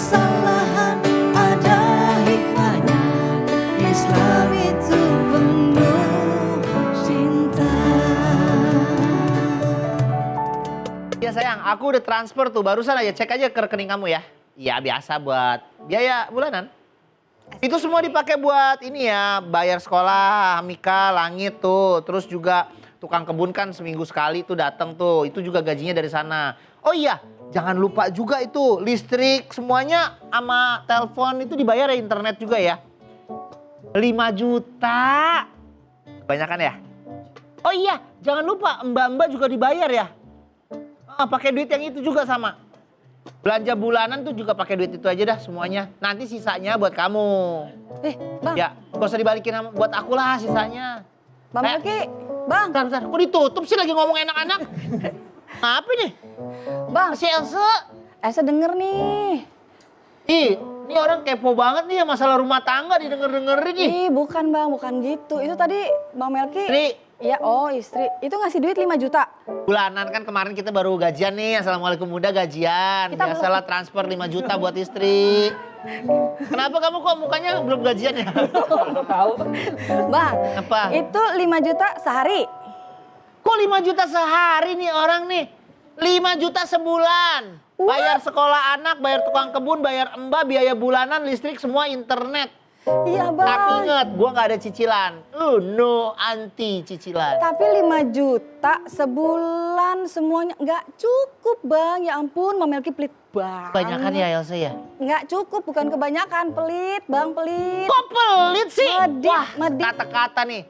kesalahan ada hikmahnya. Islam itu penuh cinta. Ya sayang, aku udah transfer tuh, barusan aja cek aja ke rekening kamu ya. Ya biasa buat biaya bulanan. Itu semua dipakai buat ini ya, bayar sekolah, Mika, Langit tuh. Terus juga tukang kebun kan seminggu sekali tuh datang tuh, itu juga gajinya dari sana. Oh iya, jangan lupa juga itu listrik semuanya sama telepon itu dibayar ya, internet juga ya. 5 juta. Kebanyakan ya? Oh iya, jangan lupa mbak-mbak juga dibayar ya. Pakai duit yang itu juga sama. Belanja bulanan tuh juga pakai duit itu aja dah semuanya. Nanti sisanya buat kamu. Bang. Ya, gak usah dibalikin buat aku lah sisanya. Bang Melki, Bang. Bentar, kok ditutup sih lagi ngomong enak-enak? Apa nih? Bang. Si Elsa. Elsa denger nih. Ih, ini orang kepo banget nih ya masalah rumah tangga didenger-dengerin nih. Ih, bukan Bang, bukan gitu. Itu tadi Bang Melki. Istri. Iya, oh istri. Itu ngasih duit 5 juta. Bulanan kan kemarin kita baru gajian nih. Assalamualaikum Bunda gajian. Kita Biasalah transfer 5 juta buat istri. Kenapa kamu kok mukanya belum gajian ya? Tahu. Bang, Apa? itu 5 juta sehari. Kok 5 juta sehari nih orang nih? 5 juta sebulan. Bayar sekolah anak, bayar tukang kebun, bayar mbak, biaya bulanan, listrik, semua internet. Iya Bang. Tapi inget, gue gak ada cicilan. No anti cicilan. Tapi 5 juta sebulan semuanya nggak cukup Bang. Ya ampun, Bang Melki pelit banget. Kebanyakan ya Elsa ya? Nggak cukup, bukan kebanyakan. Pelit, Bang, pelit. Kok pelit sih? Medit, Wah, medit. kata-kata nih.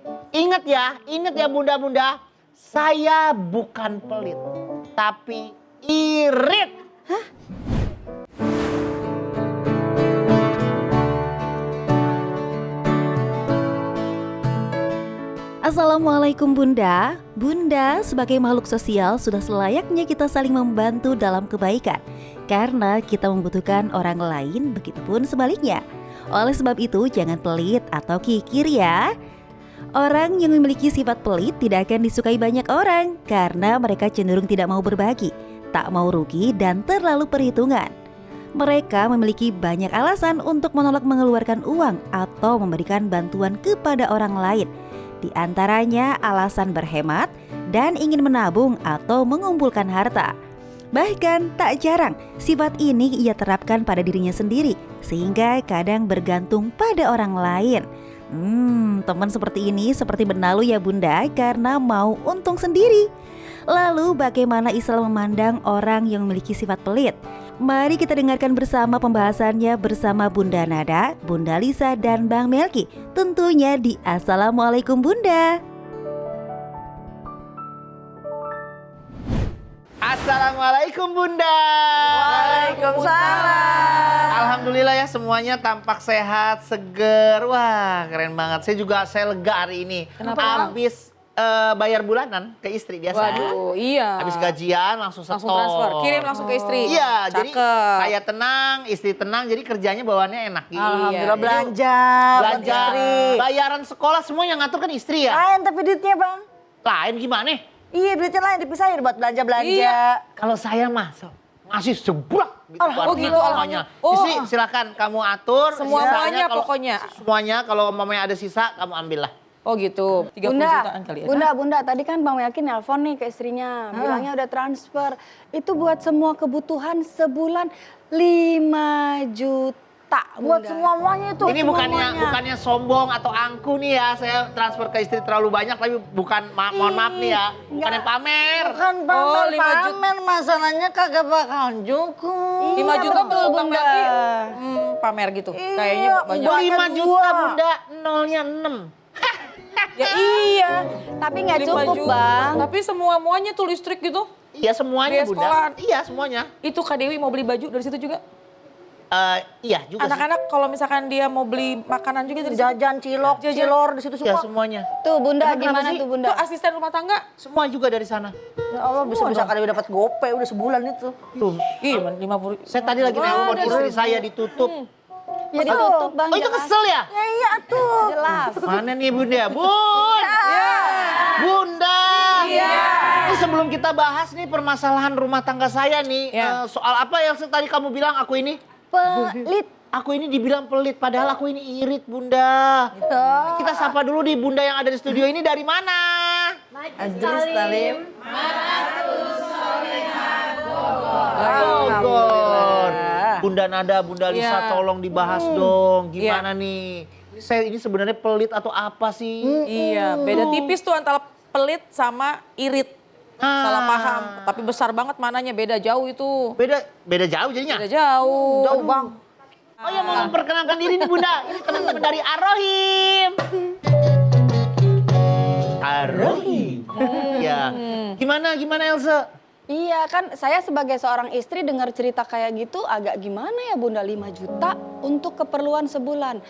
Ingat ya bunda-bunda. Saya bukan pelit, tapi irit. Hah? Assalamualaikum Bunda. Bunda sebagai makhluk sosial sudah selayaknya kita saling membantu dalam kebaikan. Karena kita membutuhkan orang lain, begitupun sebaliknya. Oleh sebab itu jangan pelit atau kikir ya. Orang yang memiliki sifat pelit tidak akan disukai banyak orang. Karena mereka cenderung tidak mau berbagi, tak mau rugi dan terlalu perhitungan. Mereka memiliki banyak alasan untuk menolak mengeluarkan uang atau memberikan bantuan kepada orang lain. Di antaranya alasan berhemat dan ingin menabung atau mengumpulkan harta. Bahkan tak jarang sifat ini ia terapkan pada dirinya sendiri sehingga kadang bergantung pada orang lain. Teman seperti ini seperti benalu ya Bunda karena mau untung sendiri. Lalu bagaimana Islam memandang orang yang memiliki sifat pelit? Mari kita dengarkan bersama pembahasannya bersama Bunda Nada, Bunda Lisa, dan Bang Melki. Tentunya di Assalamualaikum Bunda. Assalamualaikum Bunda. Waalaikumsalam. Alhamdulillah ya semuanya tampak sehat, seger. Wah keren banget. Saya lega hari ini. Kenapa? Habis bayar bulanan ke istri biasa. Waduh, iya. Habis gajian langsung setor. Langsung transfer, kirim langsung ke istri. Iya, jadi Cakep. saya tenang, istri tenang, jadi kerjanya bawaannya enak. Alhamdulillah Iya. belanja, buat Belanja, istri. bayaran sekolah semua yang ngatur kan istri ya. Lain tapi duitnya Bang. Lain gimana? Iya duitnya lain dipisahin buat belanja-belanja. Iya. Kalau saya mah ngasih seblak gitu. Oh gitu, semuanya. oh. Istri silakan kamu atur. Semuanya sisanya kalau- pokoknya. Semuanya kalau mamanya ada sisa kamu ambil lah. Oh gitu, 30 jutaan kali ya. Bunda, tadi kan Bang Melki nelpon nih ke istrinya. Bilangnya udah transfer. Itu buat semua kebutuhan sebulan 5 juta. Buat semuanya itu. Ini bukannya sombong atau angku nih ya. Saya transfer ke istri terlalu banyak tapi bukan mohon maaf nih ya. Bukan yang pamer. Kan Oh, 5 pamer masalahnya kagak bakal cukup. 5 juta betul, menurut Bang Bunda. Melki pamer gitu. Kayaknya banyak. 5 juta Bunda, nolnya 6. Ya iya. Tapi nggak 5 cukup juta. Bang. Tapi semua-muanya tuh listrik gitu. Iya semuanya Biaya Bunda. sekolahan. Iya semuanya. Itu Kak Dewi mau beli baju dari situ juga. Iya juga sih. Anak-anak kalau misalkan dia mau beli makanan juga dari situ. Jajan cilok, Jajan. cilor di situ Iya semua. semuanya. Tuh Bunda Kenapa gimana sih? tuh Bunda? Itu asisten rumah tangga. Semua juga dari sana. Ya Allah bisa-bisa kali dapat gope udah sebulan itu. Tuh. Ih, 50. Saya tadi lagi nelpon istri saya ditutup. Ya ditutup Bang. Oh itu jelas. kesel ya? Ya iya tuh. Jelas. Mana nih Bunda? Bun! Bunda! Ini sebelum kita bahas nih permasalahan rumah tangga saya nih. Ya. Soal apa yang tadi kamu bilang aku ini? pelit. Aku ini dibilang pelit, padahal aku ini irit, Bunda. Kita sapa dulu di Bunda yang ada di studio ini dari mana? Ajris Salim. Bogor. Bunda Nada, Bunda Lisa, Iya. tolong dibahas dong. Gimana nih? Saya ini sebenarnya pelit atau apa sih? Iya, beda tipis tuh antara pelit sama irit. Salah paham, tapi besar banget mananya, beda jauh itu. Beda jauh jadinya. Beda jauh. Jauh bang. Oh ya, mau memperkenalkan diri nih Bunda. Ini teman-teman dari Arohim. Arohim. Ya. Gimana Elsa? Iya kan, saya sebagai seorang istri dengar cerita kayak gitu agak gimana ya Bunda, 5 juta untuk keperluan sebulan.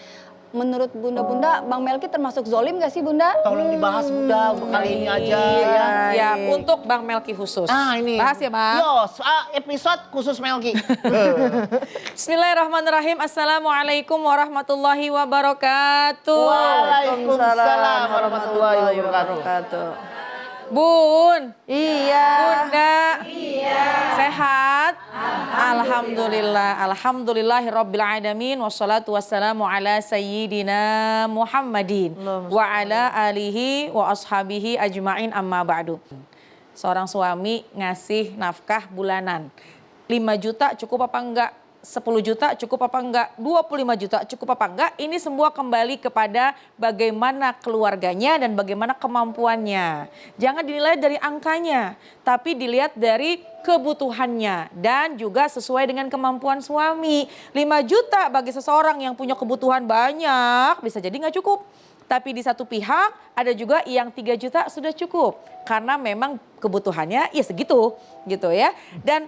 Menurut Bunda, Bang Melki termasuk zolim gak sih Bunda? Tolong dibahas Bunda kali ini aja Iya, ya. siap. Untuk Bang Melki khusus. Ah ini. Bahas ya Bang. Yo, episode khusus Melki. Bismillahirrahmanirrahim. Assalamualaikum warahmatullahi wabarakatuh. Waalaikumsalam warahmatullahi wabarakatuh. Bun. Iya. Bunda. Iya. Sehat? Alhamdulillah. Alhamdulillahirabbil alamin wassalatu wassalamu ala sayyidina Muhammadin wa ala alihi wa ashabihi ajmain amma ba'du. Seorang suami ngasih nafkah bulanan. 5 juta cukup apa enggak? 10 juta cukup apa enggak? 25 juta cukup apa enggak? Ini semua kembali kepada bagaimana keluarganya dan bagaimana kemampuannya. Jangan dinilai dari angkanya, tapi dilihat dari kebutuhannya dan juga sesuai dengan kemampuan suami. 5 juta bagi seseorang yang punya kebutuhan banyak bisa jadi nggak cukup. Tapi di satu pihak ada juga yang 3 juta sudah cukup karena memang kebutuhannya ya segitu gitu ya. Dan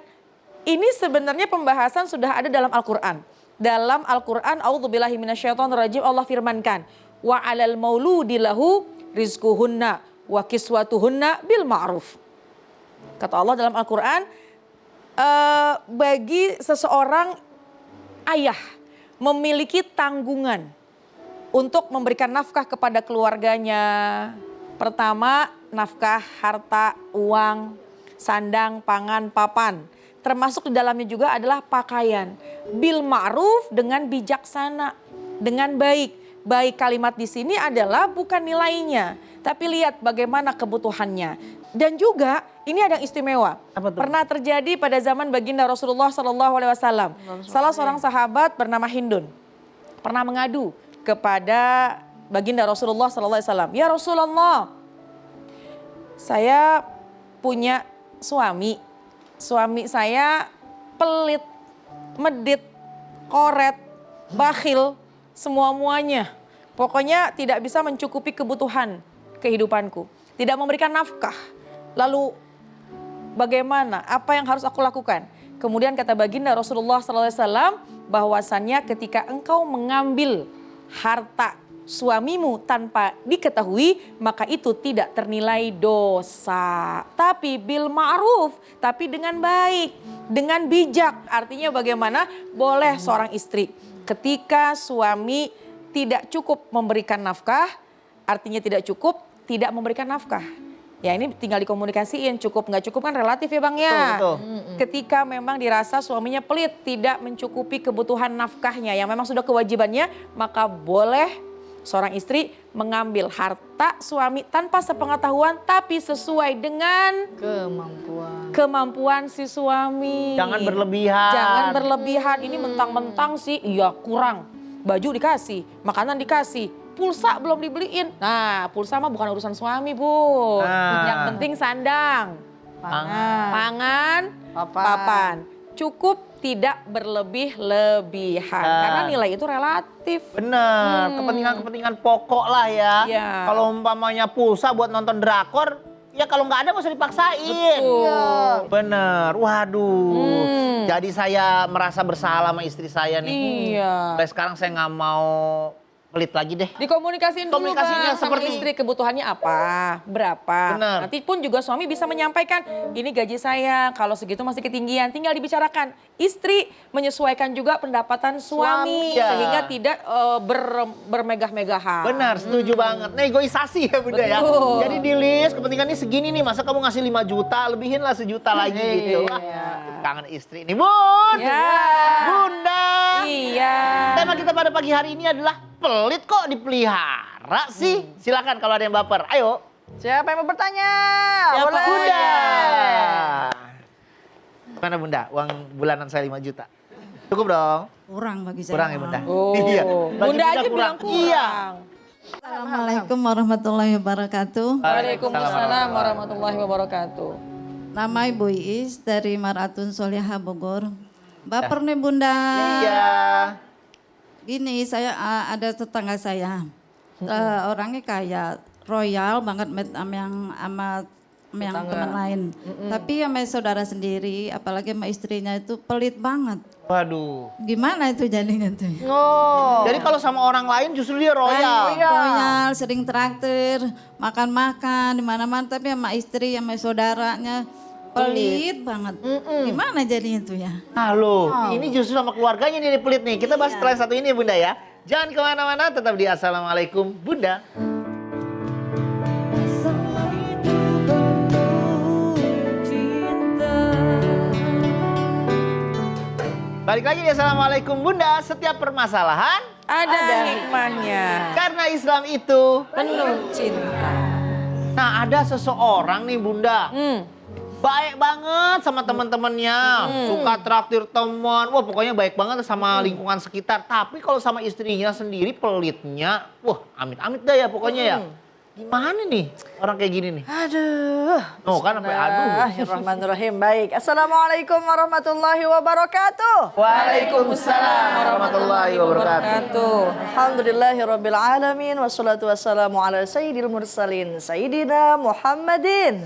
ini sebenarnya pembahasan sudah ada dalam Al-Quran. Dalam Al-Quran, a'udzubillahi minasyaitonirrajim, Allah firmankan, wa 'alal mauludi lahu rizquhunna wa kiswatuhunna bil ma'ruf. Kata Allah dalam Al-Quran, bagi seseorang ayah memiliki tanggungan untuk memberikan nafkah kepada keluarganya. Pertama, nafkah harta, uang, sandang, pangan, papan. Termasuk di dalamnya juga adalah pakaian. Bil ma'ruf, dengan bijaksana, dengan baik. Baik kalimat di sini adalah bukan nilainya, tapi lihat bagaimana kebutuhannya. Dan juga ini ada yang istimewa. Pernah terjadi pada zaman baginda Rasulullah SAW. Salah seorang sahabat bernama Hindun pernah mengadu kepada baginda Rasulullah SAW. Ya Rasulullah, saya punya suami. Suami saya pelit, medit, koret, bakhil, semua-muanya. Pokoknya tidak bisa mencukupi kebutuhan kehidupanku. Tidak memberikan nafkah. Lalu bagaimana? Apa yang harus aku lakukan? Kemudian kata baginda Rasulullah SAW bahwasannya ketika engkau mengambil harta suamimu tanpa diketahui, maka itu tidak ternilai dosa. Tapi bil ma'ruf, tapi dengan baik, dengan bijak. Artinya bagaimana? Boleh seorang istri ketika suami tidak cukup memberikan nafkah, artinya tidak cukup, tidak memberikan nafkah. Ya ini tinggal dikomunikasiin, cukup nggak cukup kan relatif ya Bang ya. Betul. Ketika memang dirasa suaminya pelit, tidak mencukupi kebutuhan nafkahnya yang memang sudah kewajibannya, maka boleh seorang istri mengambil harta suami tanpa sepengetahuan tapi sesuai dengan kemampuan si suami. Jangan berlebihan. Jangan berlebihan, ini mentang-mentang sih iya kurang. Baju dikasih, makanan dikasih, pulsa belum dibeliin. Nah pulsa mah bukan urusan suami Bu. Yang penting sandang, pangan, papan. Cukup, tidak berlebih-lebihan. Karena nilai itu relatif. Bener, kepentingan-kepentingan pokok lah ya. Iya. Kalau umpamanya pulsa buat nonton drakor, ya kalau nggak ada nggak usah dipaksain. Betul. Iya. Bener, waduh. Jadi saya merasa bersalah sama istri saya nih. Iya. Sampai sekarang saya nggak mau pelit lagi deh. Dikomunikasiin dulu Komunikasinya Bang sama seperti- istri, kebutuhannya apa, berapa. Benar. Nanti pun juga suami bisa menyampaikan, ini gaji saya, kalau segitu masih ketinggian, tinggal dibicarakan. Istri menyesuaikan juga pendapatan suami, ya. sehingga tidak bermegah-megahan. Benar, setuju banget. Negosiasi ya Bunda ya. Betul. Jadi di list kepentingannya segini nih, masa kamu ngasih 5 juta, lebihin lah 1 juta lagi gitu. Wah, kangen istri nih Bun. Ya. Bunda. pada pagi hari ini adalah pelit kok dipelihara sih. Silakan kalau ada yang baper. Ayo. Siapa yang mau bertanya? Siapa? Boleh. Bunda. Mana Bunda? Uang bulanan saya 5 juta. Cukup dong. Kurang bagi saya. Kurang ya Bunda? Oh, Iya. Bagi Bunda aja kurang. bilang kurang. Iya. Assalamualaikum warahmatullahi wabarakatuh. Waalaikumsalam warahmatullahi wabarakatuh. Nama Ibu Iis dari Maratun Solihah Bogor. Baper nih Bunda. Iya. Gini, saya ada tetangga saya. Orangnya kaya, royal banget sama yang teman lain. Tapi sama saudara sendiri, apalagi sama istrinya itu pelit banget. Waduh. Gimana itu jadinya tuh? Oh. Jadi kalau sama orang lain justru dia royal. Royal, sering traktir, makan-makan di mana-mana, tapi sama istri, sama saudaranya pelit banget. Gimana jadinya tuh ya? Halo, ini justru sama keluarganya nih pelit nih. Kita bahas setelah satu ini ya Bunda ya. Jangan kemana-mana, tetap di Assalamualaikum Bunda. Balik lagi di Assalamualaikum Bunda. Setiap permasalahan Ada hikmahnya. karena Islam itu. Penuh cinta. Nah, ada seseorang nih Bunda. Baik banget sama teman-temannya. Suka traktir teman. Wah, pokoknya baik banget sama lingkungan sekitar. Tapi kalau sama istrinya sendiri pelitnya, wah, amit-amit dah ya pokoknya ya. Gimana nih orang kayak gini nih? Aduh. Oh, kan sampai aduh. Bismillahirrahmanirrahim. Baik. Assalamualaikum warahmatullahi wabarakatuh. Waalaikumsalam warahmatullahi wabarakatuh. Alhamdulillahirabbil alamin wassalatu wassalamu ala sayyidil mursalin sayyidina Muhammadin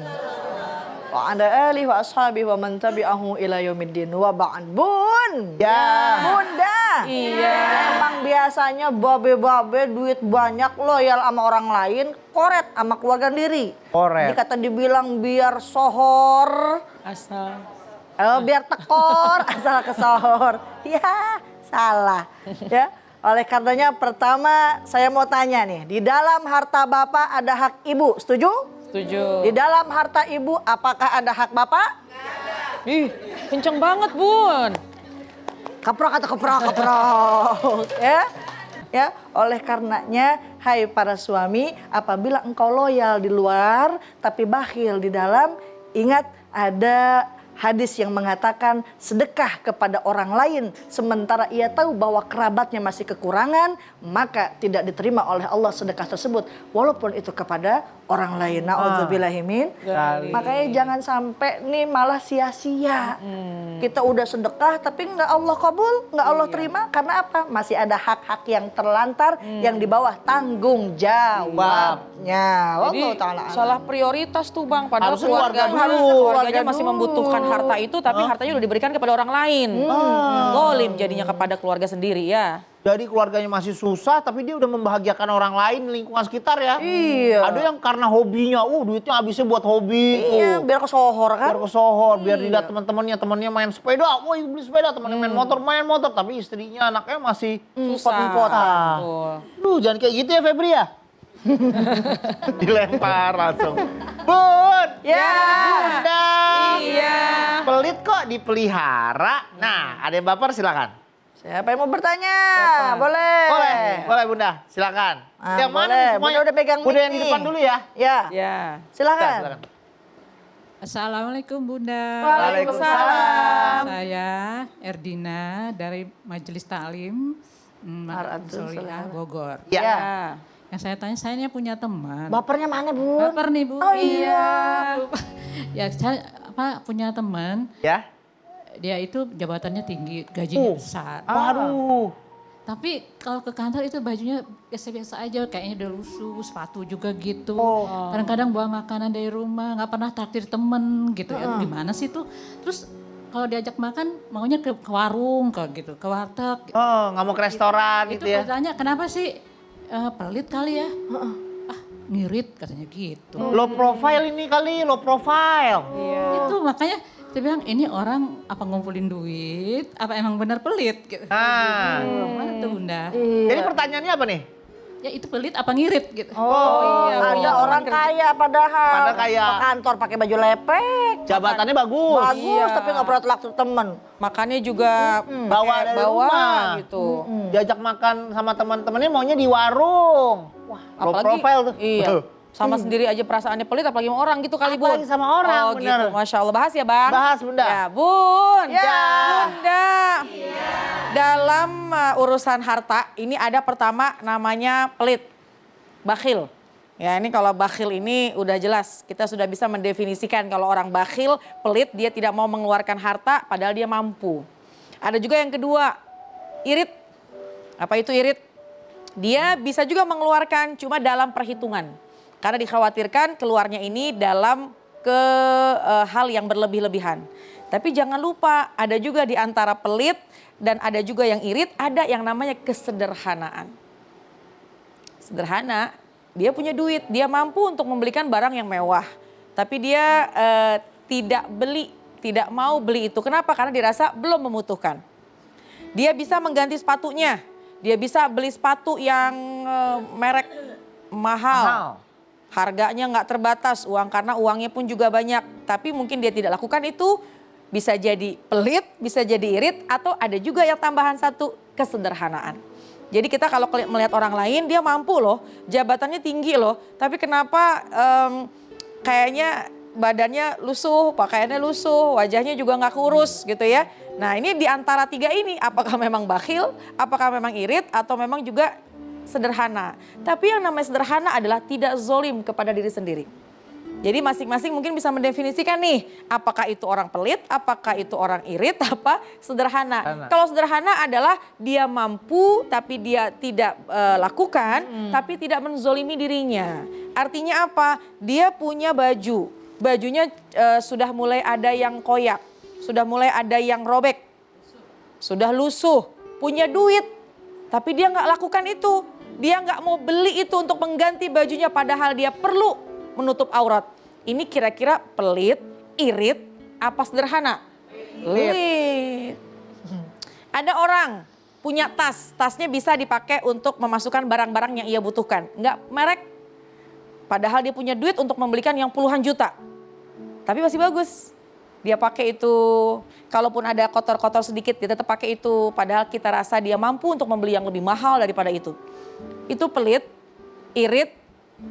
wa ala alihi wa ashabihi wa man tabi'ahu ila yaumiddin wa ba'd. Bun. Ya. Bunda. Iya. Emang biasanya babe-babe duit banyak loyal sama orang lain, koret sama keluarga sendiri. Koret. Dikata dibilang biar sohor, Asal. biar tekor, asal kesohor. Ya, salah. Ya. Oleh karenanya pertama saya mau tanya nih, di dalam harta bapak ada hak ibu, setuju? Setuju. Di dalam harta ibu apakah ada hak bapak? Ih, kenceng banget Bun. Keprok atau keprok. Ya, oleh karenanya hai para suami, apabila engkau loyal di luar tapi bakhil di dalam, ingat ada hadis yang mengatakan sedekah kepada orang lain sementara ia tahu bahwa kerabatnya masih kekurangan, maka tidak diterima oleh Allah sedekah tersebut walaupun itu kepada orang lain. Na'udzubillahimin. Makanya jangan sampai nih malah sia-sia. Kita udah sedekah tapi nggak Allah kabul, nggak Allah terima karena apa? Masih ada hak-hak yang terlantar yang di bawah tanggung jawabnya. Jadi Wallahu ta'ala alam. salah prioritas tuh Bang. Padahal Harus keluarga dulu. keluarganya masih Keluarga membutuhkan dulu. harta itu, tapi hartanya udah diberikan kepada orang lain. Zolim jadinya kepada keluarga sendiri ya. Jadi keluarganya masih susah tapi dia udah membahagiakan orang lain lingkungan sekitar ya. Iya. Ada yang karena hobinya, duitnya habisnya buat hobi. Iya, biar kesohor kan. Biar kesohor, biar dilihat teman-temannya main sepeda, wah beli sepeda, temannya main motor, tapi istrinya anaknya masih Susah. Ah. Betul. Duh, jangan kayak gitu ya Febri ya. Dilempar langsung. Bun. Ya. Bunda. Iya. Pelit kok dipelihara. Nah, ada yang baper silakan. Siapa yang mau bertanya? Boleh. Boleh Bunda, silakan. Yang mana boleh. nih semuanya? Bunda udah pegang Bunda mic yang di nih. depan dulu ya. Ya. Ya. Silakan. Assalamualaikum Bunda. Waalaikumsalam. Saya Erdina dari Majelis Taklim Maratun Solihah Bogor. Ya. Ya. Yang saya tanya, saya ini punya teman. Bapernya mana, Bun? Baper nih Bu. Oh iya. Ya saya punya teman, Ya. dia itu jabatannya tinggi, gajinya besar. Waduh. Tapi kalau ke kantor itu bajunya biasa-biasa aja, kayaknya udah lusuh, sepatu juga gitu. Kadang-kadang bawa makanan dari rumah, nggak pernah traktir temen gitu. Ya, gimana sih tuh? Terus kalau diajak makan maunya ke warung, ke warteg. Oh, nggak mau ke restoran Itu gitu ya. katanya kenapa sih pelit kali ya? Ngirit katanya gitu. Low profile ini kali, low profile. Itu makanya saya bilang ini orang apa ngumpulin duit, apa emang benar pelit gitu. Nah, Mana tuh Bunda? jadi pertanyaannya apa nih? ya itu pelit apa ngirit gitu. Oh, iya, ada punya orang teman kaya padahal. Padahal kaya. Ke kantor pakai baju lepek. Jabatannya bagus. Bagus, Iya. tapi nggak pernah traktir temen. Makannya juga Bawa pakai dari rumah. gitu. Diajak makan sama teman-temannya maunya di warung. Wah, low profile tuh. Iya. Sama sendiri aja perasaannya pelit apalagi sama orang gitu kali, Bun. Apalagi sama orang, Oh bener. gitu, Masya Allah. Bahas ya, Bang? Bahas, Bunda. Ya, Bun. Ya. Bunda. Dalam urusan harta, ini ada pertama namanya pelit. Bakhil. Ya, ini kalau bakhil ini udah jelas. Kita sudah bisa mendefinisikan kalau orang bakhil, pelit, dia tidak mau mengeluarkan harta padahal dia mampu. Ada juga yang kedua, irit. Apa itu irit? Dia bisa juga mengeluarkan cuma dalam perhitungan. Karena dikhawatirkan keluarnya ini dalam hal yang berlebih-lebihan. Tapi jangan lupa ada juga di antara pelit dan ada juga yang irit, ada yang namanya kesederhanaan. Sederhana, dia punya duit, dia mampu untuk membelikan barang yang mewah. Tapi dia tidak mau beli itu. Kenapa? Karena dirasa belum membutuhkan. Dia bisa mengganti sepatunya, dia bisa beli sepatu yang merek mahal. Harganya nggak terbatas uang karena uangnya pun juga banyak. Tapi mungkin dia tidak lakukan itu, bisa jadi pelit, bisa jadi irit, atau ada juga yang tambahan satu, kesederhanaan. Jadi kita kalau melihat orang lain dia mampu loh, jabatannya tinggi loh. Tapi kenapa kayaknya badannya lusuh, pakaiannya lusuh, wajahnya juga nggak kurus gitu ya. Nah ini di antara tiga ini apakah memang bakhil, apakah memang irit, atau memang juga sederhana. Tapi yang namanya sederhana adalah tidak zolim kepada diri sendiri. Jadi masing-masing mungkin bisa mendefinisikan nih, apakah itu orang pelit, apakah itu orang irit, apa sederhana. Kalau sederhana adalah dia mampu tapi dia tidak lakukan, tapi tidak menzolimi dirinya. Artinya apa? Dia punya baju, bajunya sudah mulai ada yang koyak, sudah mulai ada yang robek, sudah lusuh, punya duit, tapi dia nggak lakukan itu. Dia nggak mau beli itu untuk mengganti bajunya padahal dia perlu menutup aurat. Ini kira-kira pelit, irit, apa sederhana? Pelit. Ada orang punya tas, tasnya bisa dipakai untuk memasukkan barang-barang yang ia butuhkan. Nggak merek, padahal dia punya duit untuk membelikan yang puluhan juta. Tapi masih bagus. Dia pakai itu, kalaupun ada kotor-kotor sedikit dia tetap pakai itu. Padahal kita rasa dia mampu untuk membeli yang lebih mahal daripada itu. Itu pelit, irit,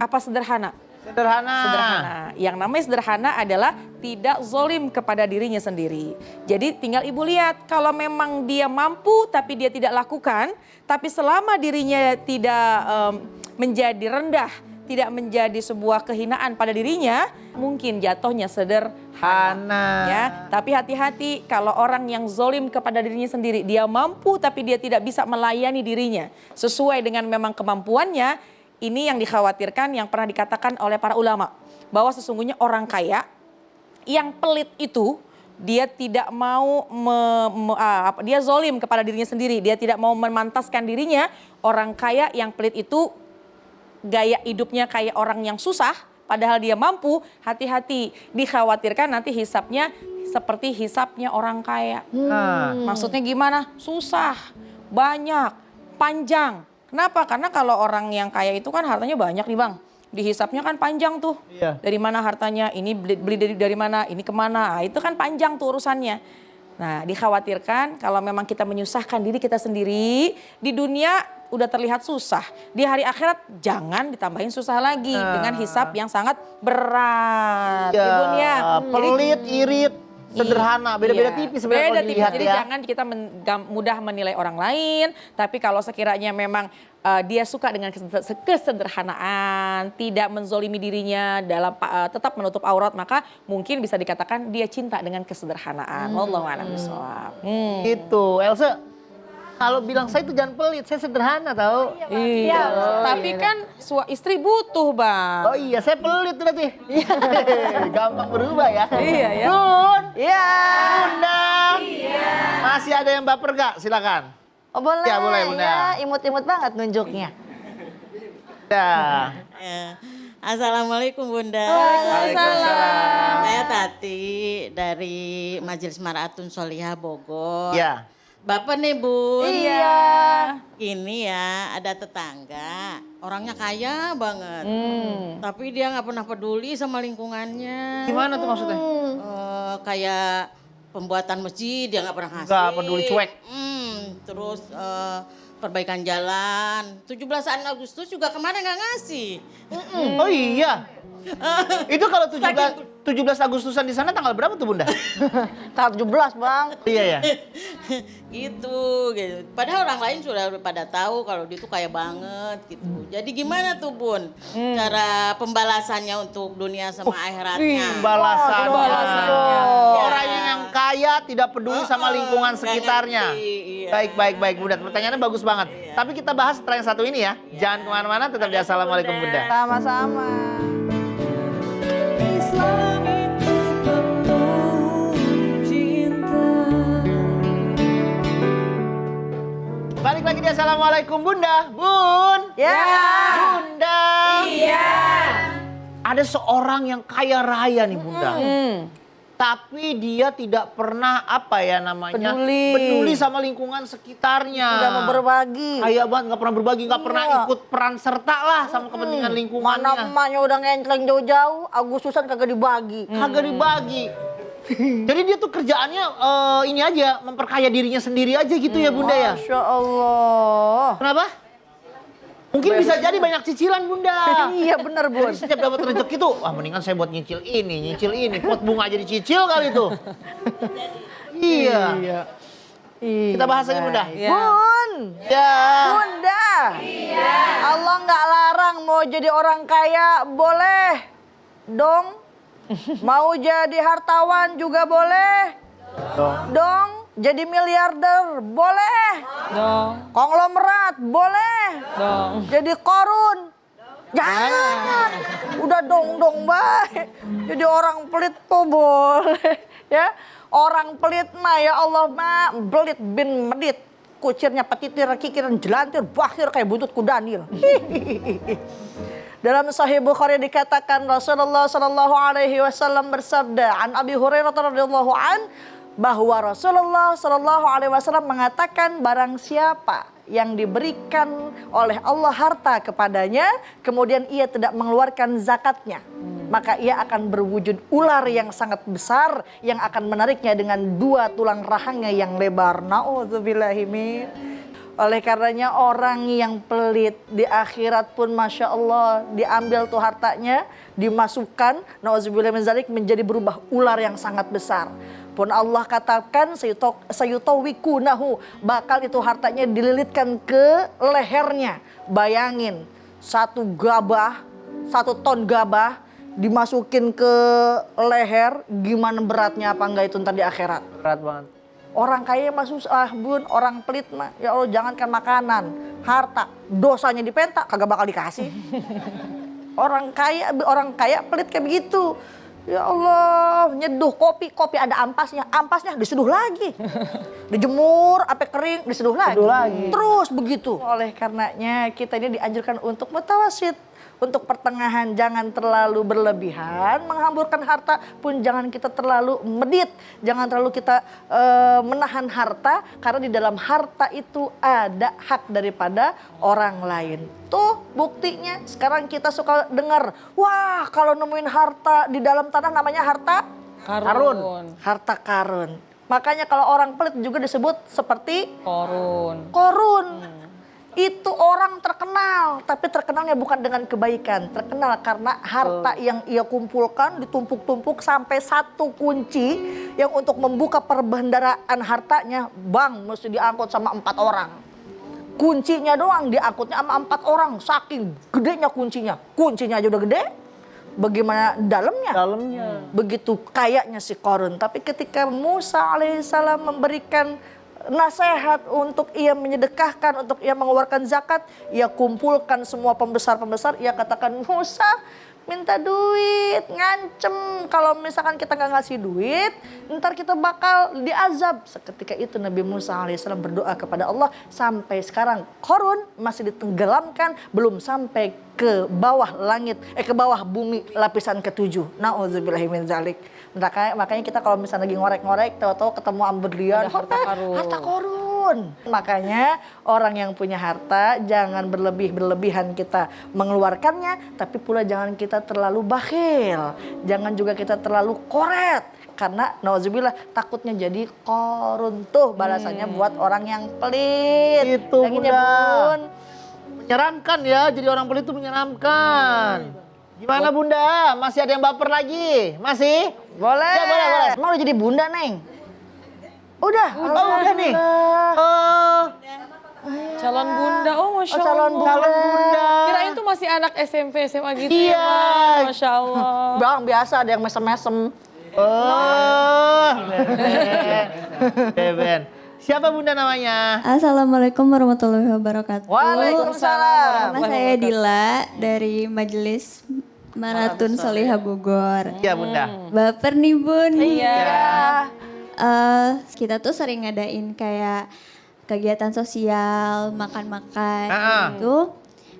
apa sederhana? Sederhana. Yang namanya sederhana adalah tidak zolim kepada dirinya sendiri. Jadi tinggal ibu lihat, kalau memang dia mampu tapi dia tidak lakukan, tapi selama dirinya tidak menjadi rendah, tidak menjadi sebuah kehinaan pada dirinya, mungkin jatuhnya sederhana. Ya, tapi hati-hati kalau orang yang zolim kepada dirinya sendiri, dia mampu tapi dia tidak bisa melayani dirinya sesuai dengan memang kemampuannya. Ini yang dikhawatirkan, yang pernah dikatakan oleh para ulama, bahwa sesungguhnya orang kaya yang pelit itu dia tidak mau dia zolim kepada dirinya sendiri, dia tidak mau memantaskan dirinya. Orang kaya yang pelit itu gaya hidupnya kayak orang yang susah, padahal dia mampu. Hati-hati, dikhawatirkan nanti hisapnya seperti hisapnya orang kaya. Maksudnya gimana? Susah, banyak, panjang. Kenapa? Karena kalau orang yang kaya itu kan hartanya banyak nih Bang. Dihisapnya kan panjang tuh. Iya. Dari mana hartanya, ini beli dari mana, ini kemana. Nah, itu kan panjang tuh urusannya. Nah dikhawatirkan kalau memang kita menyusahkan diri kita sendiri, di dunia udah terlihat susah. Di hari akhirat jangan ditambahin susah lagi dengan hisap yang sangat berat. Ya, Ibu ya. pelit, irit, sederhana, beda-beda tipis sebenarnya Beda kalau tipis, dilihat jadi ya. jangan kita mudah menilai orang lain. Tapi kalau sekiranya memang dia suka dengan kesederhanaan, tidak menzolimi dirinya dalam tetap menutup aurat, maka mungkin bisa dikatakan dia cinta dengan kesederhanaan. Wallahu a'lam bishawab. Gitu, Elsa. Kalau bilang saya itu jangan pelit, saya sederhana tahu. Iya, tapi kan istri butuh Bang. Oh iya, saya pelit berarti. Gampang berubah ya. Iya ya. Bun. Iya. Bunda. Iya. Masih ada yang baper gak? Silakan. Oh boleh. Ya, boleh, Bunda. Ya, imut-imut banget nunjuknya. Ya. Assalamualaikum Bunda. Waalaikumsalam. Saya Tati dari Majelis Mar'atun Sholihah Bogor. Ya. Bapak nih Bun. Iya. Ini ya ada tetangga, orangnya kaya banget. Tapi dia nggak pernah peduli sama lingkungannya. Gimana tuh maksudnya? Kayak pembuatan masjid dia nggak pernah ngasih. Nggak peduli, cuek. Terus perbaikan jalan. 17 Agustus juga kemarin nggak ngasih. Oh iya. Itu kalau 17 Agustusan di sana tanggal berapa tuh Bunda? Tanggal 17 Bang. Iya ya. Gitu. Padahal orang lain sudah pada tahu kalau dia tuh kaya banget gitu. Jadi gimana tuh Bun? Cara pembalasannya untuk dunia sama akhiratnya? Pembalasannya. Orang yang kaya tidak peduli sama lingkungan sekitarnya. Iya. Baik Bunda. Pertanyaannya bagus banget. Tapi kita bahas setelah yang satu ini ya. Jangan kemana-mana, tetap di Assalamualaikum Bunda. Sama-sama. Balik lagi di Assalamualaikum Bunda. Bun. Ya. Bunda. Iya. Ada seorang yang kaya raya nih Bunda. Tapi dia tidak pernah peduli sama lingkungan sekitarnya. Tidak mau berbagi. Kaya banget, nggak pernah berbagi, nggak pernah ikut peran serta lah sama kepentingan lingkungannya. Mana emaknya udah ngenceleng jauh-jauh, Agustusan kagak dibagi. Kagak dibagi. Jadi dia tuh kerjaannya ini aja, memperkaya dirinya sendiri aja gitu ya Bunda ya. Masya Allah. Kenapa? Mungkin bisa jadi banyak cicilan Bunda. Iya bener Bun. Jadi setiap dapat rezeki tuh, wah mendingan saya buat nyicil ini, pot bunga aja dicicil kali tuh. Iya. Kita bahas aja Bunda. Bun. Ya. Bunda. Iya. Allah nggak larang mau jadi orang kaya, boleh dong. Mau jadi hartawan juga boleh. Dong. Jadi miliarder boleh. Dong. Konglomerat boleh. Dong. Jadi korun. Jangan. Udah dong baik. Jadi orang pelit tuh boleh. Ya. Orang pelit mah ya Allah mah belit bin medit. Kucirnya petitir, kikiran jelantir, bakhir kayak buntut kudanil. Dalam Sahih Bukhari dikatakan Rasulullah Shallallahu Alaihi Wasallam bersabda an Abi Hurairah radhiyallahu an bahwa Rasulullah Shallallahu Alaihi Wasallam mengatakan barang siapa yang diberikan oleh Allah harta kepadanya kemudian ia tidak mengeluarkan zakatnya maka ia akan berwujud ular yang sangat besar yang akan menariknya dengan 2 tulang rahangnya yang lebar. Na'udzubillahimin. Oleh karenanya orang yang pelit di akhirat pun Masya Allah diambil tuh hartanya, dimasukkan, na'udzubillah min dzalik menjadi berubah ular yang sangat besar. Pun Allah katakan sayutawikunahu, bakal itu hartanya dililitkan ke lehernya. Bayangin 1 ton gabah dimasukin ke leher, gimana beratnya apa enggak itu ntar di akhirat. Berat banget. Orang kaya mah susah Bun, orang pelit mah ya Allah jangankan makanan, harta, dosanya dipentak kagak bakal dikasih. Orang kaya pelit kayak begitu. Ya Allah, nyeduh kopi ada ampasnya diseduh lagi. Dijemur sampai kering, diseduh lagi. Terus begitu. Oleh karenanya kita ini dianjurkan untuk mutawasid. Untuk pertengahan jangan terlalu berlebihan, menghamburkan harta pun jangan kita terlalu medit. Jangan terlalu kita menahan harta karena di dalam harta itu ada hak daripada orang lain. Tuh buktinya sekarang kita suka dengar, wah kalau nemuin harta di dalam tanah namanya harta Karun. Harta karun. Makanya kalau orang pelit juga disebut seperti korun. Itu orang terkenal, tapi terkenalnya bukan dengan kebaikan. Terkenal karena harta yang ia kumpulkan ditumpuk-tumpuk sampai 1 kunci yang untuk membuka perbendaraan hartanya, bang mesti diangkut sama 4 orang. Kuncinya doang diangkutnya sama 4 orang, saking gedenya kuncinya. Kuncinya aja udah gede, bagaimana dalamnya? Begitu kayaknya si Korun. Tapi ketika Musa alaihissalam memberikan nasihat untuk ia menyedekahkan, untuk ia mengeluarkan zakat, ia kumpulkan semua pembesar-pembesar, ia katakan Musa minta duit, ngancem kalau misalkan kita nggak ngasih duit, ntar kita bakal diazab. Seketika itu Nabi Musa alaihissalam berdoa kepada Allah, sampai sekarang Korun masih ditenggelamkan, belum sampai ke bawah langit, ke bawah bumi lapisan ke-7. Na'udzubillahi min dzalik. Makanya kita kalau misalnya lagi ngorek-ngorek, tahu-tahu ketemu ambelian, harta pun. Makanya orang yang punya harta jangan berlebihan kita mengeluarkannya, tapi pula jangan kita terlalu bakhil. Jangan juga kita terlalu koret. Karena nauzubillah takutnya jadi korun tuh balasannya buat orang yang pelit. Itu Yang ini ya, Bunda. Bun. Menyeramkan ya, jadi orang pelit itu menyeramkan. Gimana Bunda? Masih ada yang baper lagi? Masih? Boleh. Ya, boleh. Emang udah jadi bunda, Neng? Udah. Udah nih. Calon bunda, oh Masya Allah. calon bunda. Kirain tuh masih anak SMP, SMA gitu Iya. ya, Bang. Masya Allah. Bang, biasa ada yang mesem-mesem. Beben. Siapa Bunda namanya? Assalamualaikum warahmatullahi wabarakatuh. Waalaikumsalam. Nama saya Dila dari Majelis Maratun Solihah Bogor. Iya Bunda. Baper nih Bun. Iya. Kita tuh sering ngadain kayak kegiatan sosial, makan-makan gitu.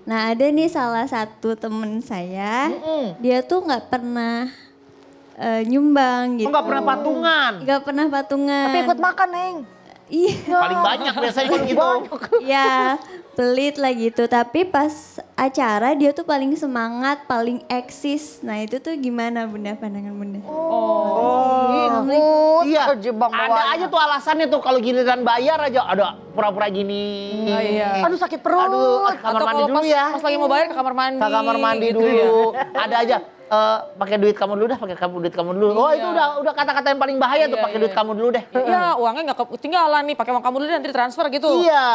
Nah ada nih salah satu temen saya, dia tuh nggak pernah nyumbang gitu. Oh nggak pernah patungan? Nggak pernah patungan. Tapi ikut makan, Neng. Iya. Paling banyak biasanya kalau gitu. Ya, pelit lah gitu. Tapi pas acara dia tuh paling semangat, paling eksis. Nah itu tuh gimana Bunda, pandangan Bunda? Iya. Terjebak Ada bawahnya. aja tuh alasannya tuh kalau giliran bayar aja ada pura-pura gini. Oh, iya. Aduh sakit perut. Aduh, ke kamar Atau mandi kalau dulu pas, ya. pas lagi mau bayar ke kamar mandi. Ke kamar mandi gitu dulu. ya. Ada aja. Pakai duit kamu dulu dah, pakai duit kamu dulu. Oh itu udah kata-kata yang paling bahaya tuh, pakai duit kamu dulu deh. Iya, uangnya nggak ketinggalan nih, pakai uang kamu dulu nanti ditransfer gitu. Iya.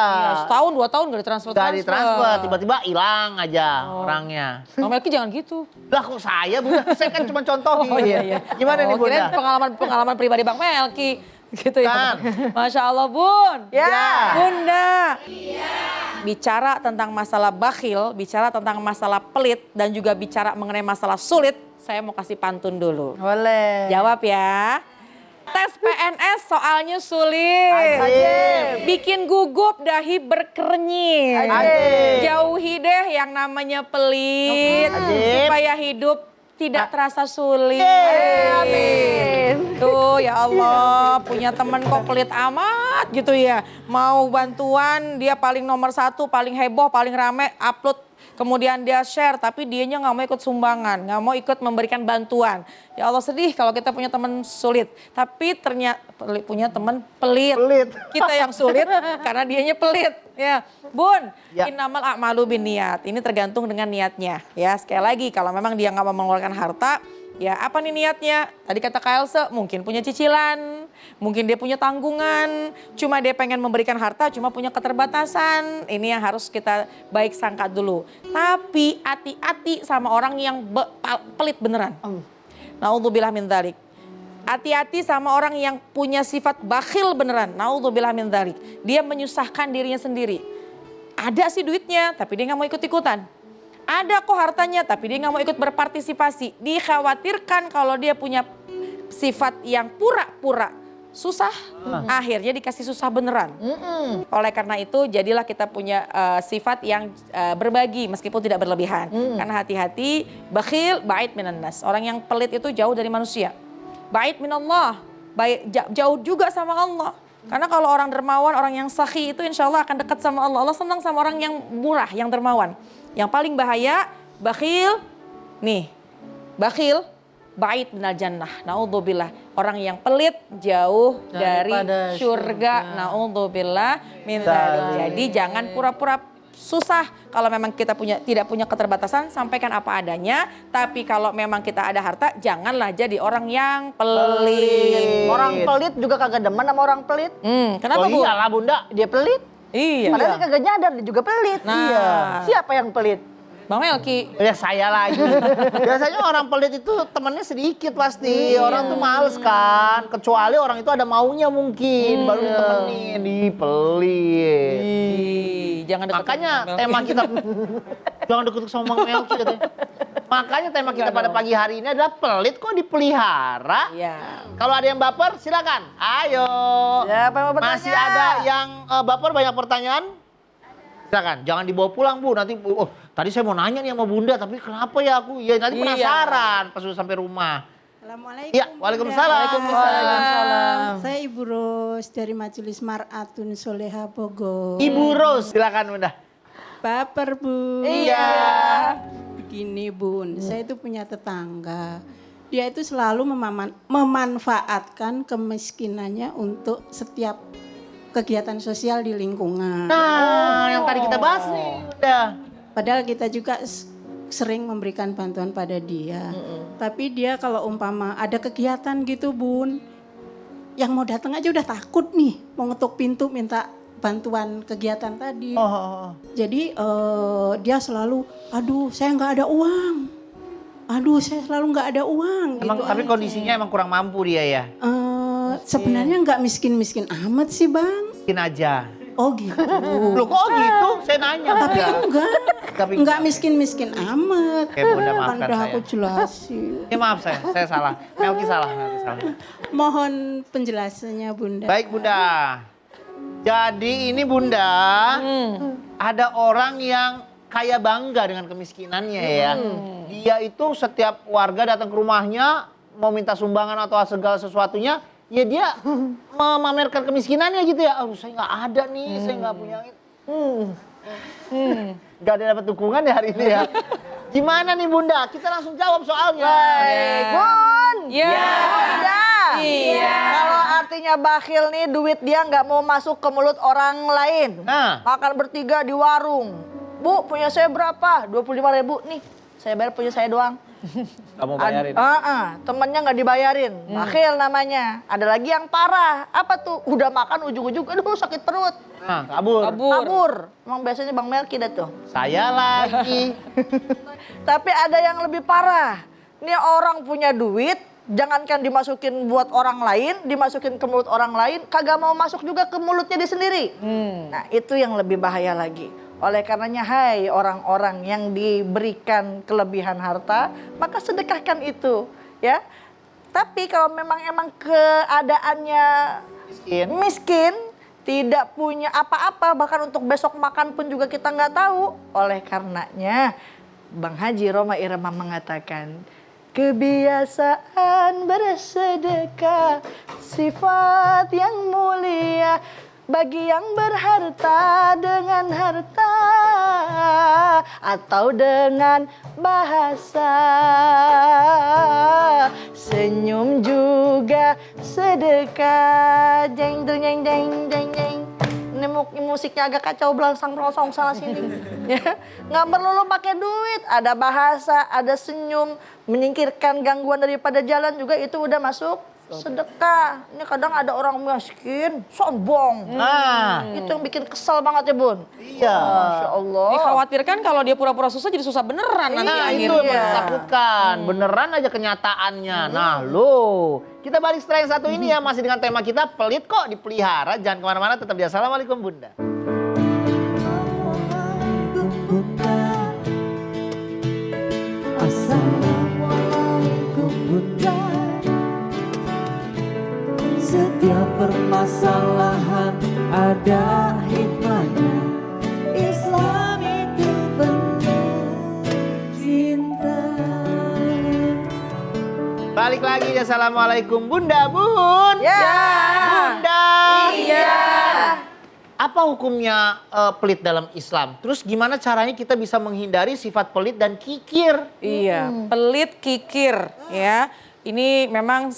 Setahun, 2 tahun nggak ditransfer. Gak ditransfer, tiba-tiba hilang aja orangnya. Bang Melki jangan gitu. Lah kok saya Bunda? Saya kan cuma contohin. Oh iya. Gimana nih kirain Bunda? pengalaman pribadi Bang Melki. Gitu ya. Kan. Masya Allah Bun. Ya. Bunda. Bicara tentang masalah bakhil, bicara tentang masalah pelit, dan juga bicara mengenai masalah sulit, saya mau kasih pantun dulu. Boleh. Jawab ya. Tes PNS soalnya sulit. Ajib. Bikin gugup dahi berkernyit. Ajib. Jauhi deh yang namanya pelit. Ajib. Supaya hidup tidak terasa sulit. Amin. Tuh ya Allah, punya temen kok pelit amat gitu ya. Mau bantuan dia paling nomor 1, paling heboh, paling rame, upload. Kemudian dia share, tapi dianya nggak mau ikut sumbangan, nggak mau ikut memberikan bantuan. Ya Allah sedih kalau kita punya teman sulit. Tapi ternyata punya teman pelit. Kita yang sulit karena dianya pelit. Ya, Bun, Ya. innamal a'malu binniyat. Ini tergantung dengan niatnya. Ya, sekali lagi kalau memang dia nggak mau mengeluarkan harta, ya apa nih niatnya? Tadi kata Kak Else, mungkin punya cicilan, mungkin dia punya tanggungan, cuma dia pengen memberikan harta, cuma punya keterbatasan. Ini yang harus kita baik sangka dulu. Tapi hati-hati sama orang yang pelit beneran. Naudzubillah min dzalik. Hati-hati sama orang yang punya sifat bakhil beneran. Naudzubillah min dzalik. Dia menyusahkan dirinya sendiri. Ada sih duitnya, tapi dia nggak mau ikut-ikutan. Ada kok hartanya, tapi dia nggak mau ikut berpartisipasi. Dikhawatirkan kalau dia punya sifat yang pura-pura susah, akhirnya dikasih susah beneran. Oleh karena itu, jadilah kita punya sifat yang berbagi meskipun tidak berlebihan. Karena hati-hati, bakhil, ba'id minan nas. Orang yang pelit itu jauh dari manusia. Ba'id minallah, jauh juga sama Allah. Karena kalau orang dermawan, orang yang sakhi itu insya Allah akan dekat sama Allah. Allah senang sama orang yang murah, yang dermawan. Yang paling bahaya, bakhil, nih, bakhil, ba'id minal jannah, naudzubillah. Orang yang pelit jauh dari surga, naudzubillah min dzalik. Jadi jangan pura-pura susah. Kalau memang kita tidak punya keterbatasan, sampaikan apa adanya. Tapi kalau memang kita ada harta, janganlah jadi orang yang pelit. Orang pelit juga kagak demen sama orang pelit. Kenapa Bu? Iyalah Bunda. Dia pelit. Iya. Padahal dia kagak nyadar dia juga pelit. Nah. Iya. Siapa yang pelit? Bang Melki. Ya saya lagi. Biasanya orang pelit itu temennya sedikit pasti. Orang tuh males kan. Kecuali orang itu ada maunya mungkin. Baru ditemenin. Di pelit. Jangan deket Makanya sama Bang tema Melki. kita. Jangan deket sama Bang Melki katanya. Makanya tema kita pada pagi hari ini adalah pelit kok dipelihara. Iya. Kalau ada yang baper silakan. Ayo. Siapa yang mau bertanya? Masih ada yang baper banyak pertanyaan? Silakan, jangan dibawa pulang Bu. Nanti tadi saya mau nanya nih sama Bunda, tapi kenapa ya aku? Ya nanti Iya. penasaran pas sudah sampai rumah. Assalamualaikum. Iya, waalaikumsalam. Waalaikumsalam. Saya Ibu Ros dari Majelis Mar'atun Soleha Bogor. Ibu Ros, silakan Bunda. Baper Bu. Iya. Begini Bun, saya itu punya tetangga. Dia itu selalu memanfaatkan kemiskinannya untuk setiap kegiatan sosial di lingkungan. Nah, yang tadi kita bahas nih, udah. Padahal kita juga sering memberikan bantuan pada dia. Tapi dia kalau umpama ada kegiatan gitu Bun, yang mau datang aja udah takut nih, mau ngetuk pintu minta bantuan kegiatan tadi. Jadi dia selalu, aduh saya nggak ada uang. Aduh saya selalu nggak ada uang. Emang, gitu tapi aja. kondisinya emang kurang mampu dia ya? Sebenarnya nggak miskin-miskin amat sih Bang. Miskin aja. Oh gitu. Loh kok gitu? Saya nanya. Tapi enggak. Tapi Enggak miskin-miskin amat. Oke Bunda, Kan maafkan udah saya. aku jelasin. Ya maaf saya salah. Melki salah. Mohon penjelasannya Bunda. Baik Bunda. Jadi ini Bunda, ada orang yang kaya bangga dengan kemiskinannya ya. Dia itu setiap warga datang ke rumahnya mau minta sumbangan atau segala sesuatunya, ya dia memamerkan kemiskinannya gitu ya. Aduh saya nggak ada nih, saya nggak punya. Gak ada dapat dukungan ya hari ini ya. Gimana nih Bunda? Kita langsung jawab soalnya. Baik, Bun. Ya. Bunda. Iya. Kalau artinya bakhil nih duit dia nggak mau masuk ke mulut orang lain. Nah. Makan bertiga di warung. Bu, punya saya berapa? 25.000 nih. Saya bayar punya saya doang. Kamu bayarin. Temennya nggak dibayarin. Bakhil namanya. Ada lagi yang parah. Apa tuh? Udah makan ujung-ujung, aduh sakit perut. Nah, kabur. Kabur. Emang biasanya Bang Melki dah tuh. Saya lagi. Tapi ada yang lebih parah. Ini orang punya duit, jangankan dimasukin buat orang lain, dimasukin ke mulut orang lain, kagak mau masuk juga ke mulutnya dia sendiri. Nah itu yang lebih bahaya lagi. Oleh karenanya hai orang-orang yang diberikan kelebihan harta, maka sedekahkan itu ya. Tapi kalau emang keadaannya miskin, tidak punya apa-apa, bahkan untuk besok makan pun juga kita nggak tahu. Oleh karenanya Bang Haji Roma Irama mengatakan, kebiasaan bersedekah sifat yang mulia bagi yang berharta dengan harta atau dengan bahasa. Senyum juga sedekah. Jeng jeng jeng jeng jeng. Ini musiknya agak kacau belangsang rosong sana sini. Ya, nggak perlu pakai duit. Ada bahasa, ada senyum, menyingkirkan gangguan daripada jalan juga itu udah masuk sedekah. Ini kadang ada orang miskin, sombong. Nah, itu yang bikin kesel banget ya Bun. Iya. Masya Allah. Dikhawatirkan kalau dia pura-pura susah jadi susah beneran nanti Nah itu akhirnya. yang ditakutkan, beneran aja kenyataannya. Nah lo, kita balik setelah yang satu ini ya, masih dengan tema kita pelit kok dipelihara. Jangan kemana-mana, tetap di Assalamualaikum Bunda. Assalamualaikum Bunda. Setiap permasalahan ada hikmahnya. Islam itu penuh cinta. Balik lagi ya, Assalamualaikum Bunda, Bun. Ya. Bunda. Iya. Apa hukumnya pelit dalam Islam? Terus gimana caranya kita bisa menghindari sifat pelit dan kikir? Iya, pelit, kikir ya. Ini memang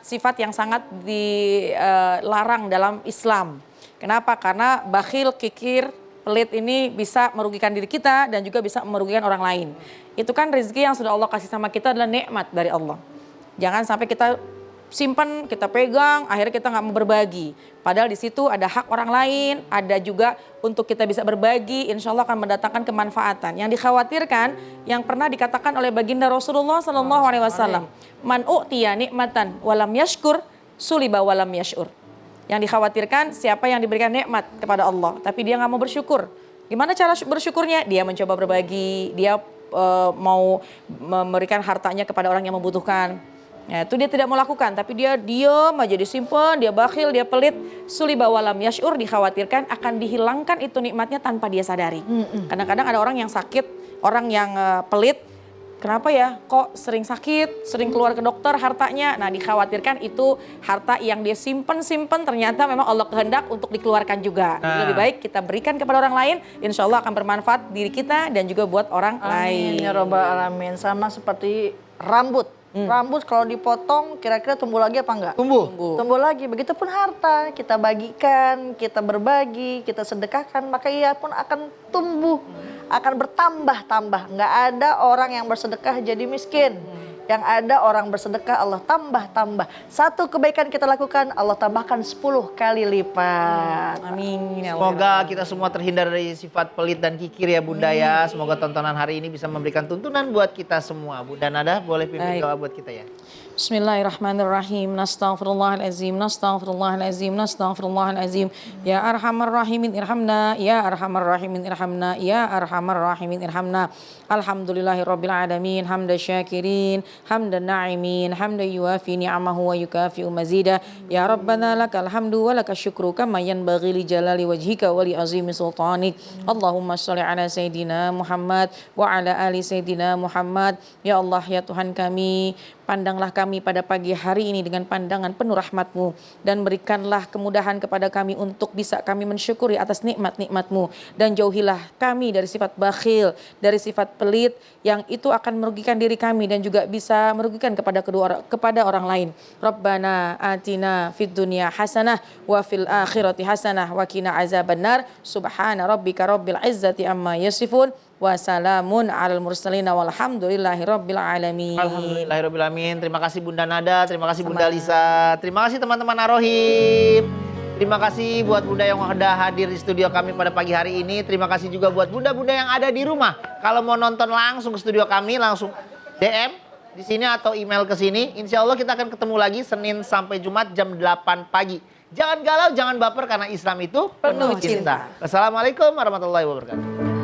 sifat yang sangat dilarang dalam Islam. Kenapa? Karena bakhil, kikir, pelit ini bisa merugikan diri kita dan juga bisa merugikan orang lain. Itu kan rezeki yang sudah Allah kasih sama kita adalah nikmat dari Allah. Jangan sampai kita simpan, kita pegang, akhirnya kita nggak mau berbagi. Padahal di situ ada hak orang lain, ada juga untuk kita bisa berbagi, insya Allah akan mendatangkan kemanfaatan. Yang dikhawatirkan, yang pernah dikatakan oleh baginda Rasulullah SAW, man u'tiya nikmatan walam yashkur, suliba walam yashur. Yang dikhawatirkan siapa yang diberikan nikmat kepada Allah, tapi dia nggak mau bersyukur. Gimana cara bersyukurnya? Dia mencoba berbagi, dia mau memberikan hartanya kepada orang yang membutuhkan. Ya, itu dia tidak mau lakukan, tapi dia diam aja, disimpan, dia bakhil, dia pelit. Suliba walam yashur, dikhawatirkan akan dihilangkan itu nikmatnya tanpa dia sadari. Kadang-kadang ada orang yang sakit, orang yang pelit, kenapa ya kok sering sakit, sering keluar ke dokter hartanya. Nah dikhawatirkan itu harta yang dia simpen ternyata memang Allah kehendak untuk dikeluarkan juga. Jadi lebih baik kita berikan kepada orang lain, insya Allah akan bermanfaat diri kita dan juga buat orang lain. Amin ya robbal alamin. Sama seperti rambut. Rambut kalau dipotong kira-kira tumbuh lagi apa enggak? Tumbuh lagi. Begitupun harta, kita bagikan, kita berbagi, kita sedekahkan, maka ia pun akan tumbuh, akan bertambah-tambah. Enggak ada orang yang bersedekah jadi miskin. Yang ada orang bersedekah Allah tambah-tambah. Satu kebaikan kita lakukan Allah tambahkan 10 kali lipat. Amin. Semoga kita semua terhindar dari sifat pelit dan kikir ya Bunda ya. Semoga tontonan hari ini bisa memberikan tuntunan buat kita semua. Bunda Nada boleh pimpin doa buat kita ya. Bismillahirrahmanirrahim. Nastaghfirullahalazim, nastaghfirullahalazim, nastaghfirullahalazim. Ya arhamar rahimin irhamna, ya arhamar rahimin irhamna, ya arhamar rahimin irhamna. Alhamdulillahirabbil alamin, hamdan syakirin, hamdan na'imin, hamdan yuafi ni'amahu wa yukafi'u mazida. Ya Rabbana lakal hamdu wa lakas syukru kama yanbaghi li jalali wajhika wa li azimi sultanik. Allahumma shalli ala sayidina Muhammad wa ala ali sayidina Muhammad. Ya Allah ya Tuhan kami, pandanglah kami pada pagi hari ini dengan pandangan penuh rahmat-Mu dan berikanlah kemudahan kepada kami untuk bisa kami mensyukuri atas nikmat-nikmat-Mu dan jauhilah kami dari sifat bakhil, dari sifat pelit yang itu akan merugikan diri kami dan juga bisa merugikan kepada orang lain. Rabbana atina fid dunya hasanah wa fil akhirati hasanah wa qina azabannar. Subhana rabbika rabbil izzati amma yasifun. Wassalamun alal mursalin walhamdulillahi rabbil alamin. Alhamdulillahi rabbil alamin. Terima kasih Bunda Nada, terima kasih Bunda Lisa, terima kasih teman-teman Arohim. Terima kasih buat Bunda yang sudah hadir di studio kami pada pagi hari ini. Terima kasih juga buat Bunda-bunda yang ada di rumah. Kalau mau nonton langsung ke studio kami, langsung DM di sini atau email ke sini. Insya Allah kita akan ketemu lagi Senin sampai Jumat jam 8 pagi. Jangan galau, jangan baper karena Islam itu penuh cinta. Wassalamualaikum warahmatullahi wabarakatuh.